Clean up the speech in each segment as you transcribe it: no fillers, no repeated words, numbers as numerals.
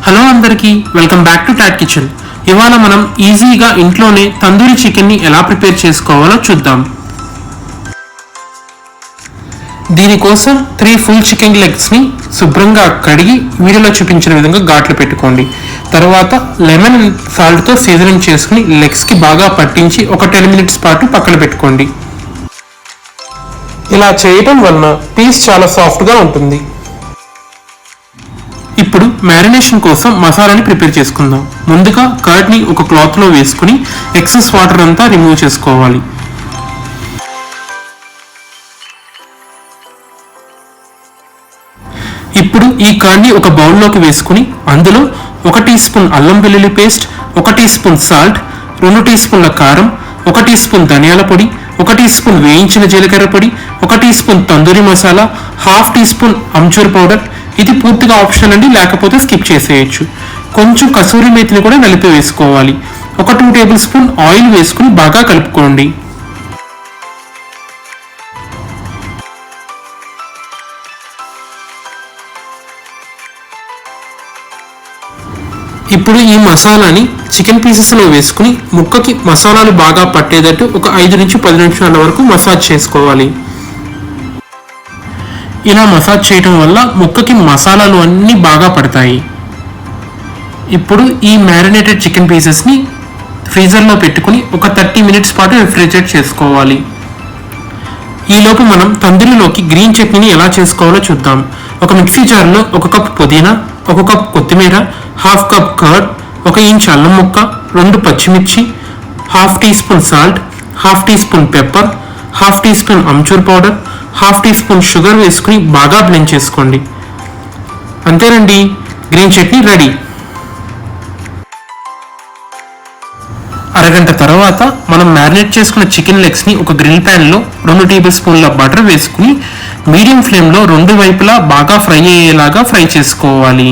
Hello అందరికీ, welcome back to Tat Kitchen. ఇవాళ మనం ఈజీగా ఇంట్లోనే తందూరి చికెన్ని ఎలా ప్రిపేర్ చేసుకోవాలో చూద్దాం. దీనికోసం 3 ఫుల్ చికెన్ లెగ్స్ని శుభ్రంగా కడిగి వీడియోలో చూపించిన విధంగా ఘాట్లు పెట్టుకోండి. తర్వాత లెమన్ అండ్ సాల్ట్తో సీజనింగ్ చేసుకుని లెగ్స్కి బాగా పట్టించి ఒక 10 మినిట్స్ పాటు పక్కన పెట్టుకోండి. ఇలా చేయటం వలన పీస్ చాలా సాఫ్ట్గా ఉంటుంది. ఇప్పుడు మ్యారినేషన్ కోసం మసాలాని ప్రిపేర్ చేసుకుందాం. ముందుగా కర్డ్ని ఒక క్లాత్లో వేసుకుని ఎక్సెస్ వాటర్ అంతా రిమూవ్ చేసుకోవాలి. ఇప్పుడు ఈ కర్డ్ని ఒక బౌల్లోకి వేసుకుని అందులో 1 టీ స్పూన్ అల్లం వెల్లుల్లి పేస్ట్, 1 టీ స్పూన్ సాల్ట్, 2 టీ స్పూన్ల కారం, 1 టీ స్పూన్ ధనియాల పొడి, 1 టీ స్పూన్ వేయించిన జీలకర్ర పొడి, 1 teaspoon tandoori masala, ½ teaspoon amchur powder. ఇది పూర్తిగా ఆప్షన్ అండి, లేకపోతే స్కిప్ చేసేయచ్చు. కొంచెం కసూరి మేతిని కూడా నలిపి వేసుకోవాలి. ఒక 2 టేబుల్ స్పూన్ ఆయిల్ వేసుకుని బాగా కలుపుకోండి. ఇప్పుడు ఈ మసాలాని చికెన్ పీసెస్లో వేసుకుని ముక్కకి మసాలాలు బాగా పట్టేటట్టు ఒక 5 నుంచి 10 నిమిషాల వరకు మసాజ్ చేసుకోవాలి. ఇలా మసాజ్ చేయడం వల్ల ముక్కకి మసాలాలు అన్నీ బాగా పడతాయి. ఇప్పుడు ఈ మ్యారినేటెడ్ చికెన్ పీసెస్ని ఫ్రీజర్లో పెట్టుకుని ఒక 30 మినిట్స్ పాటు రిఫ్రిజిరేట్ చేసుకోవాలి. ఈలోపు మనం తందూరిలోకి గ్రీన్ చట్నీని ఎలా చేసుకోవాలో చూద్దాం. ఒక మిక్సీ జార్లో 1 కప్ పుదీనా, 1 కప్ కొత్తిమీర, ½ కప్ కర్డ్, 1 ఇంచ్ అల్లం ముక్క, 2 పచ్చిమిర్చి, ½ teaspoon salt, ½ teaspoon pepper, ½ teaspoon amchur powder, ½ teaspoon sugar వేసుకుని బాగా బ్లెండ్ చేసుకోండి. అంతేనండి, గ్రీన్ చట్నీ రెడీ. అరగంట తర్వాత మనం మ్యారినేట్ చేసుకున్న చికెన్ లెగ్స్ని ఒక గ్రిల్ ప్యాన్లో 2 టేబుల్ స్పూన్ల బటర్ వేసుకుని మీడియం ఫ్లేమ్లో 2 వైపులా బాగా ఫ్రై అయ్యేలాగా ఫ్రై చేసుకోవాలి.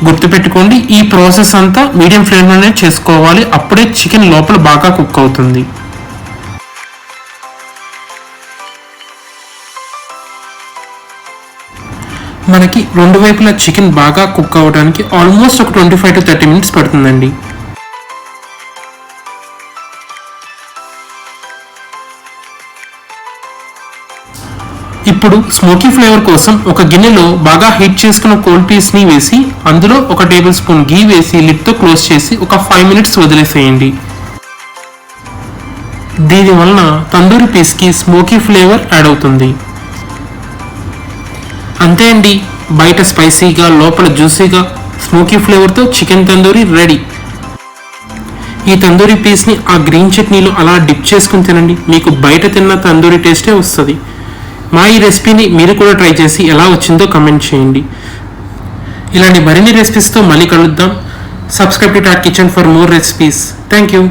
గుర్తుపెట్టుకోండి, ఈ ప్రాసెస్ అంతా మీడియం ఫ్లేమ్లోనే చేసుకోవాలి. అప్పుడే చికెన్ లోపల బాగా కుక్ అవుతుంది. మనకి 2 వైపులా చికెన్ బాగా కుక్ అవ్వడానికి ఆల్మోస్ట్ ఒక 25 to 30 మినిట్స్ పడుతుందండి. ఇప్పుడు స్మోకీ ఫ్లేవర్ కోసం ఒక గిన్నెలో బాగా హీట్ చేసుకున్న కోల్డ్ పీస్ని వేసి అందులో 1 టేబుల్ స్పూన్ గీ వేసి లిడ్తో క్లోజ్ చేసి ఒక 5 మినిట్స్ వదిలేసేయండి. దీనివలన తందూరి పీస్కి స్మోకీ ఫ్లేవర్ యాడ్ అవుతుంది. అంతే అండి, బయట స్పైసీగా లోపల జ్యూసీగా స్మోకీ ఫ్లేవర్తో చికెన్ తందూరి రెడీ. ఈ తందూరి పీస్ని ఆ గ్రీన్ చట్నీలో అలా డిప్ చేసుకుని తినండి, మీకు బయట తిన్న తందూరి టేస్టే వస్తుంది. మా ఈ రెసిపీని మీరు కూడా ట్రై చేసి ఎలా వచ్చిందో కమెంట్ చేయండి. ఇలాంటి మరిన్ని రెసిపీస్తో మళ్ళీ కలుద్దాం. Subscribe to Tat Kitchen for more recipes. Thank you.